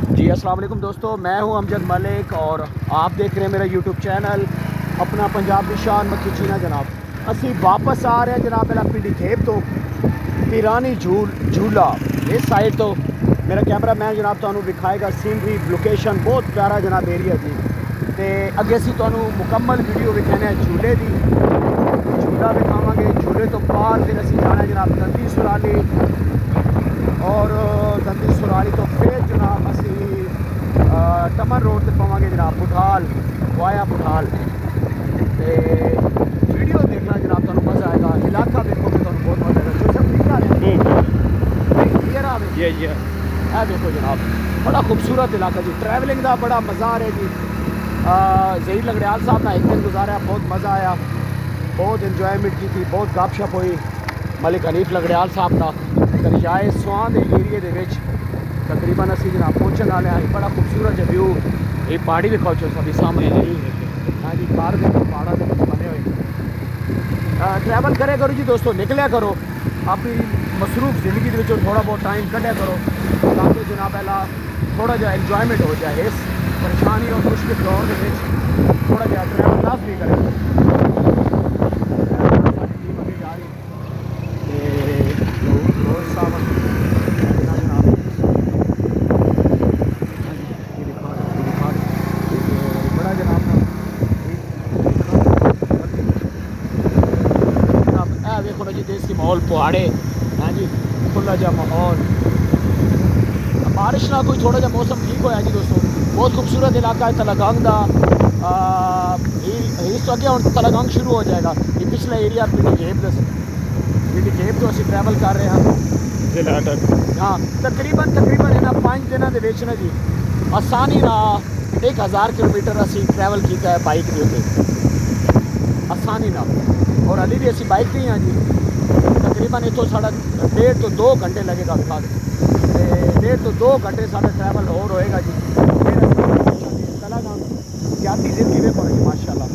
जी अस्सलाम वालेकुम दोस्तों, मैं हूं अमजद मलिक और आप देख रहे हैं मेरा यूट्यूब चैनल अपना पंजाब दी शान मक्खी चीना। जनाब असी वापस आ रहे हैं जनाब पहला पिंडी खेप तो पीरानी झूला इस साइड तो मेरा कैमरा मैन जनाब तुहानू दिखाएगा सीनरी लोकेशन बहुत प्यारा जनाब एरिया जी। तो अगे असी तुहानू मुकम्मल वीडियो विखाने झूले की झूला विखावे। झूले तो बाद फिर असी जाना है जनाब दंदी सुराली और दंदी सुराली तो फिर जनाब असी टमन रोड से पावे जनाब पुठाल वाया पुठाल। तो वीडियो देखना जनाब तुहानू मज़ा आएगा, इलाका देखो तो तुहानू बहुत मज़ा आएगा। जो सब क्लियर आ देखो जनाब बड़ा खूबसूरत इलाका जी, ट्रैवलिंग का बड़ा मज़ा आ रहा है जी। ज़हीर लंगड़ियाल साहब ना एक दिन गुजारा, बहुत मज़ा आया, बहुत इंजॉयमेंट की थी, बहुत गपशप हुई मलिक हनीफ लंगड़ियाल साहब ना दरियाए स्वान एरिए के तकरीबन असी जनाब पहुँचने वाले हैं। बड़ा खूबसूरत है व्यू, ये पहाड़ी भी खाओ सभी सामने हाँ जी बाहर देखो पहाड़ा के बने हुए। ट्रैवल करे करो जी दोस्तों, निकलिया करो अपनी मसरूफ जिंदगी के थोड़ा बहुत टाइम कढ़िया करो ताकि जनाब पहला थोड़ा जहा इंजॉयमेंट हो जाए इस परेशानी और मुश्किल दौर के थोड़ा जहा ट्रैवल लाजमी करे। देश की माहौल पहाड़े हाँ जी खुला जा माहौल, बारिश ना कोई थोड़ा जा मौसम ठीक होया जी दोस्तों। बहुत खूबसूरत इलाका है तलागंग का। इस तो अगे हम तलागंग शुरू हो जाएगा। ये पिछला एरिया पिंडी खेप तो असी ट्रैवल कर रहे हैं हाँ तकरीबन इन्होंने 5 दिनों के ना जी आसानी ना 1000 किलोमीटर असी ट्रैवल किया है बाइक के उत्ते आसानी ना। और अभी भी असी बाइक पे ही हाँ जी तकरीबन इतों साढ़ा 1.5 to 2 घंटे लगेगा खाद 1.5 to 2 घंटे साढ़ा ट्रैवल और होएगा जी। तलागंग जाती जिंदगी में पड़ेगी माशाल्लाह।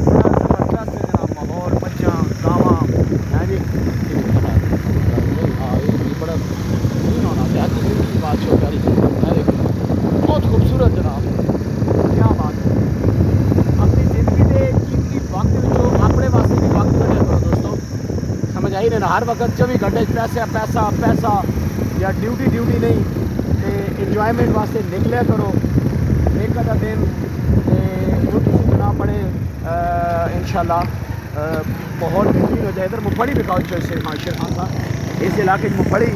बड़ा ज़बरदस्त है जनाब माहौल, मच्छा गाँव हैं जी बड़ा सीन होना जाती जिंदगी की बात छोटी बहुत खूबसूरत जनाब, क्या बात है। अपनी जिंदगी के कीमती वक्त अपने वास्ते भी वक्त कढ़िया करो दोस्तों, समझ आई ना। हर वक्त 24 घंटे पैसा या ड्यूटी नहीं तो इंजॉयमेंट वास्ते निकलिया करो एक अदा दिन ना पड़े इंशाल्लाह बहुत बेहतरीन हो जाए। इधर मुफड़ी भी खाओ शेर खान साहब इस इलाके में मुफड़ी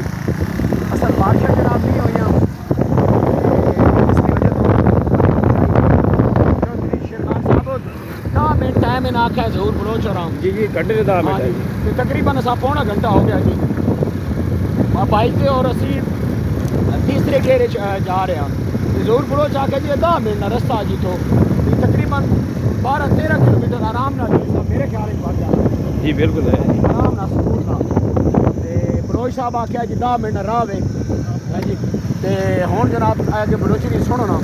असल बारिश जनाब नहीं हुई टाइम इन आख्या जरूर बलोच आराम जी घंटे से 10 मिनट तकरीबन असा पौना घंटा हो गया जी बाइक पे और असी तीसरे घेरे जा रहे हैं। जरूर बलोच आके जी 10 मिनट का रस्ता जी तो तकरीबन 12-13 किलोमीटर आराम ना जी मेरे ख्याल में बढ़ जाए जी बिल्कुल है आराम ना सुकून ना। बलोच साहब आख्या जी 10 मिनट राह वे है जी। तो हुण जनाब अगे बलोची नहीं सुनो ना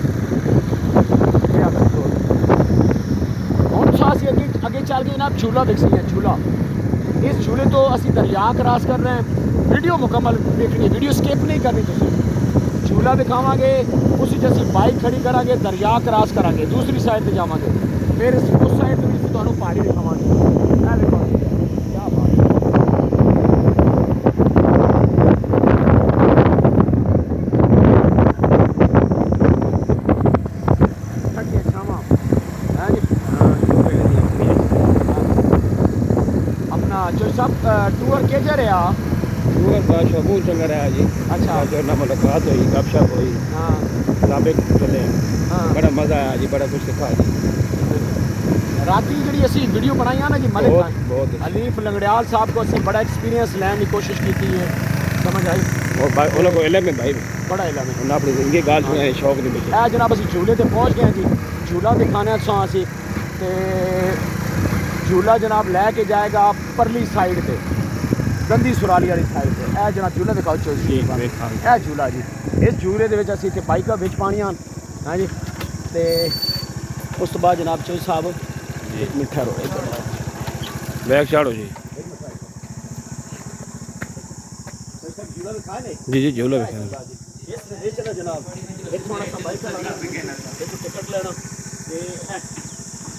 अगे चल के जनाब झूला दिखसी है। झूला इस झूले तो असी दरिया क्रॉस कर रहे हैं। वीडियो मुकम्मल देखनी, वीडियो स्किप नहीं करनी। तुम झूला दिखावे उस असी बाइक खड़ी करांगे, दरिया क्रॉस करांगे, दूसरी साइड पर जावांगे, फिर उस साइड पर भी तुहानू पहाड़ी दिखावांगे। क्या बात जो सब टूर के जा रहे टूर का शबूल चंगा रहा जी। अच्छा जो ना मुलाकात हुई गपशप हुई हाँ साबिक चले हाँ बड़ा मज़ा आया जी, बड़ा कुछ सिखा जी। राती जी असी वीडियो बनाई ना जी मलिक बहुत हनीफ लंगड़ियाल साहब को असी बड़ा एक्सपीरियंस लैने की कोशिश की है, समझ आई। और उन्होंने को इलम है भाई बड़ा इलम है उन्हें अपनी जिंदगी गाल में शौक नहीं मिले। जनाब असी झूले ते पहुँच गए जी, झूला दिखाने असी ते झूला जनाब लैके जाएगा परली साइड पे गंदी सुराली वाली साइड पे। यह जनाब झूला दिखाओ यह झूला जी। इस झूले के असी इतने बाइक बिच पानिया हाँ जी। तो उस तो बाद जनाब चौधरी साहब एक मिठा रोए बैग चाड़ो जी जी झूला भी जनाब एक थोड़ा सा बाइक चलाना एक टिकट लेना ते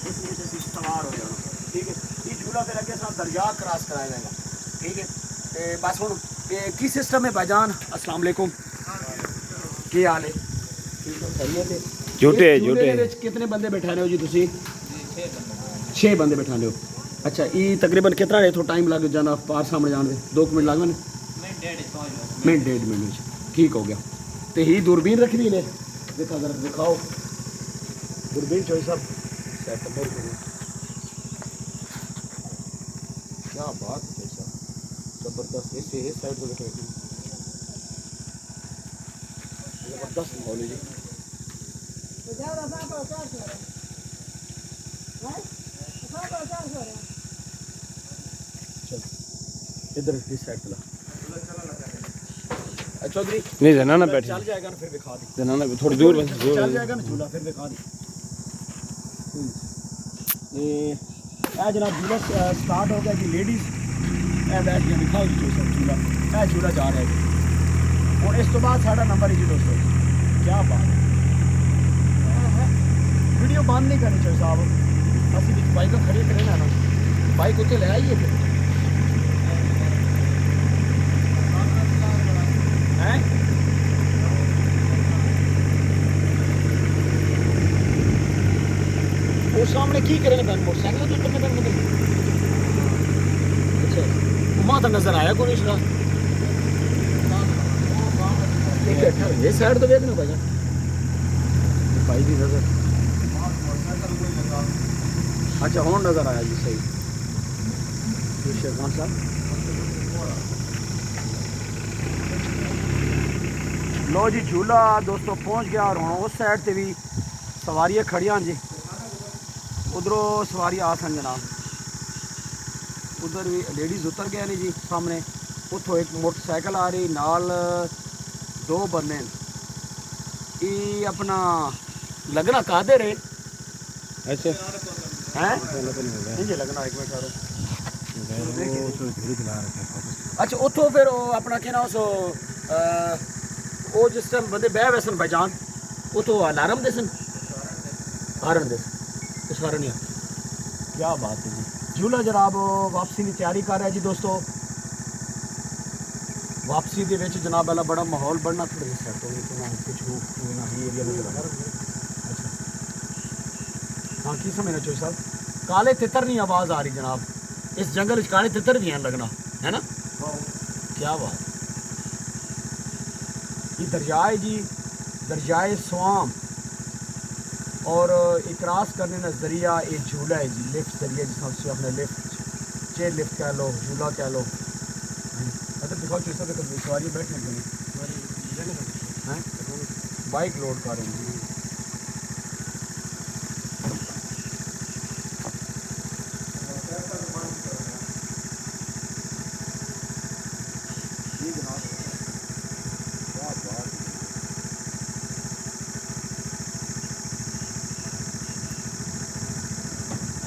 इस वजह से सवार हो जाना ठीक है ये झूला फिर अगे साथ दरिया क्रॉस कराया जाएगा ठीक है ते बस हुन की सिस्टम है भाईजान अस्सलाम वालेकुम की हाल है ठीक है खैरियत है झूठे झूले झूठे दे विच कितने बंदे बैठाने हो जी तुसी 6 बंदे बैठाने हो अच्छा ये तकरीबन कितना है तो टाइम लग जाना पार सामने जाने में 2 मिनट लग मिनट 1.5 मिनट ठीक हो गया तो ही दूरबीन रखनी ने देखा जरा दिखाओ दूरबीन चोई सब सेप्टेम्बर क्या बात है सर जबरदस्त इस साइड पे बैठे जबरदस्त माहौल है जी इधर इस साइड चला चौधरी नहीं जनाना बैठे चल जाएगा ना फिर दिखा दी जनाना थोड़ी दूर बस दूर चल जाएगा ना झूला फिर दिखा दी ये जनाब झूला स्टार्ट हो गया जी लेडीज बैठ गया दिखाओ जी झूला झूला जा रहा है और इस तो बाद साढ़ा नंबर है जी दोस्तों क्या बात है वीडियो बंद नहीं करनी चाहिए साहब असं बाइक खड़ी करें ना बाइक उत्ते ले आइए फिर वो सामने की करेंगे बैन मोटरसाइकिल तो उतरने बैन अच्छा वहाँ तो नजर आया कोई इसका ये साइड तो देखना भाई भाई की नजर अच्छा हूँ नजर आया जी सही शेरखान साहब लो जी झूला दोस्तों पहुँच गया और हूँ उस साइड से भी सवारियाँ खड़ियां जी उधरों सवारी आ सन जनाब उधर भी लेडीज़ उतर गया नहीं जी सामने उतो एक मोटरसाइकिल आ रही नाल 2 बंदे ये अपना लगना कादे रे अच्छा हैं इंजे लगना एक मिनट करो अच्छा उतो फिर अपना क्या ना वो जिस टाइम बंदे बह वैसन पहचान उतो अलार्म दे सन हारन दे कुछ हारन नहीं क्या बात है जी झूला जनाब वापसी की तैयारी कर रहा है जी दोस्तों वापसी के जनाब वाला बड़ा माहौल बनना थोड़े सेट हो गया कुछ एरिया में अच्छा हाँ की समझना चाहिए साहब काले तितर नहीं आवाज़ आ रही जनाब इस जंगल काले तितर भी हैं लगना है ना क्या बात ये दरियाए जी दरियाए स्वाम और क्रॉस करने का जरिया ये झूला है जी लिफ्ट जरिया जिस अपने लिफ्ट चेयर लिफ्ट कह लो झूला कह लो अच्छा दिखाओ चीज़ सवारी बैठने हैं बाइक लोड कर रहे हैं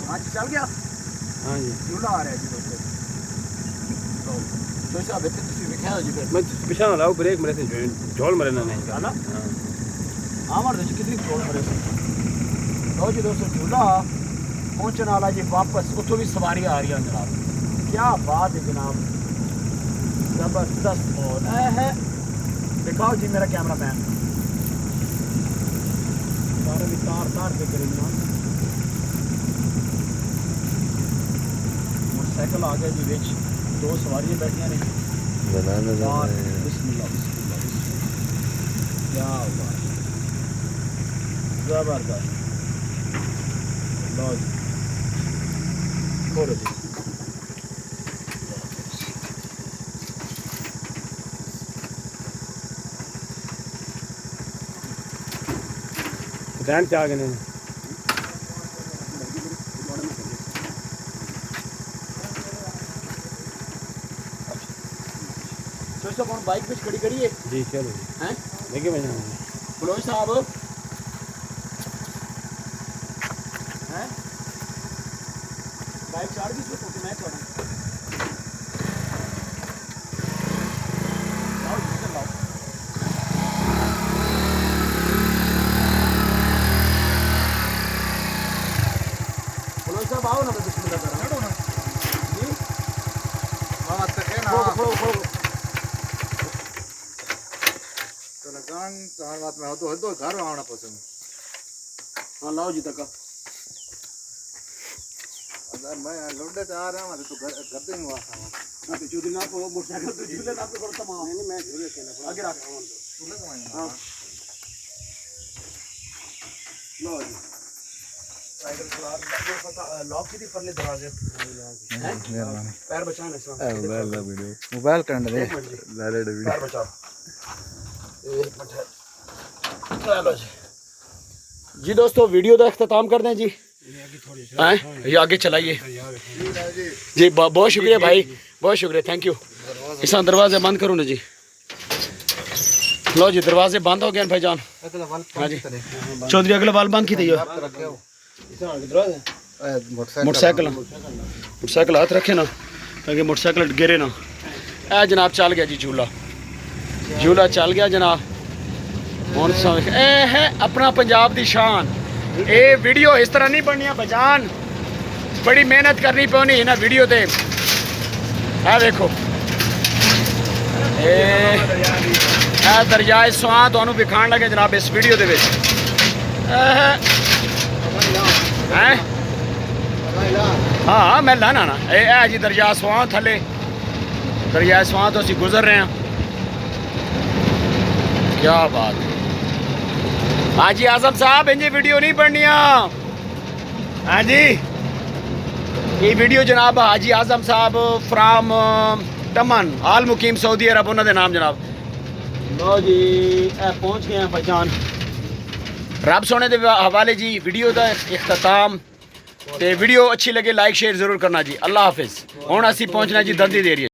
हाँ जी चल गया हाँ जी झूला आ रहा है जी दोस्तों तो साहब इतने तुसी विख्या जी फिर मैं पिछा ना लाओ ब्रेक मेरे से झोल मरे ना नहीं है ना हाँ आमर जी कितनी झोल मरे लो जी दोस्तों झूला पहुँचने वाला जी वापस उतो भी सवारी आ रही है जनाब क्या बात है जनाब जबरदस्त माहौल है दिखाओ जी मेरा कैमरा मैन सारे भी तार तार पे करेंगे मोटरसाइकिल आ गया जी बिच 2 सवारियां बैठिया ने बिस्मिल्लाह बिस्मिल्लाह क्या हुआ जबरदस्त लो जी खोलो जी ध्यान क्या गए तो कौन बाइक पे खड़ी करी है जी चलो हैं देखिए मैं बलोच साहब हैं बाइक चार की फोटो मैं छोड़ा लाओ तो लगान चार बात में तो घर आना पसंद। हाँ लाओ जी तक अगर मैं लौंडे से आ रहा हूँ तो घर दे ही हुआ था। ना तो चुदी ना को मोटरसाइकिल तो झूले ना पे करता मां नहीं मैं झूले के ना आगे रख चूल्हे कमाई हाँ लो जी साइकिल चला वो पता लॉक की थी परले दरवाजे मेहरबानी पैर बचाना इसमें मोबाइल करने दे पैर बचाओ एक मिनट चलो जी दोस्तों वीडियो का अख्ताम कर दें जी हैं ये आगे चलाइए जी बहुत शुक्रिया भाई बहुत शुक्रिया थैंक यू इस दरवाजे बंद करूँ ना जी लो जी दरवाजे बंद हो गए भाईजान हाँ जी चौधरी अगला वाल बंद की थी मोटरसाइकिल हाथ रखे ना ताकि मोटरसाइकिल गिरे ना ए जनाब चल गया जी झूला चल गया जनाब और ए है अपना पंजाब की शान ये वीडियो इस तरह नहीं बननी बजान बड़ी मेहनत करनी पौनी ना वीडियो ते आ देखो ए दरियाए स्वां तुहानू विखाण लगे जनाब इस वीडियो दे विच हैं हाँ मैं लाना ना ए जी दरिया स्वां थले दरिया स्वां तो असी गुजर रहे हैं क्या बात है हाजी आजम साहब इंजी वीडियो नहीं बननिया हाँ जी ये वीडियो जनाब हाजी आजम साहब फ्राम टमन आल मुकीम सऊदी अरब उन्होंने नाम जनाब लो जी पहुँच गए हैं पहचान रब सोने के हवाले जी वीडियो का इख्तिताम ते वीडियो अच्छी लगे लाइक शेयर जरूर करना जी अल्लाह हाफिज़ हुण असी पहुँचना जी दंदी देरी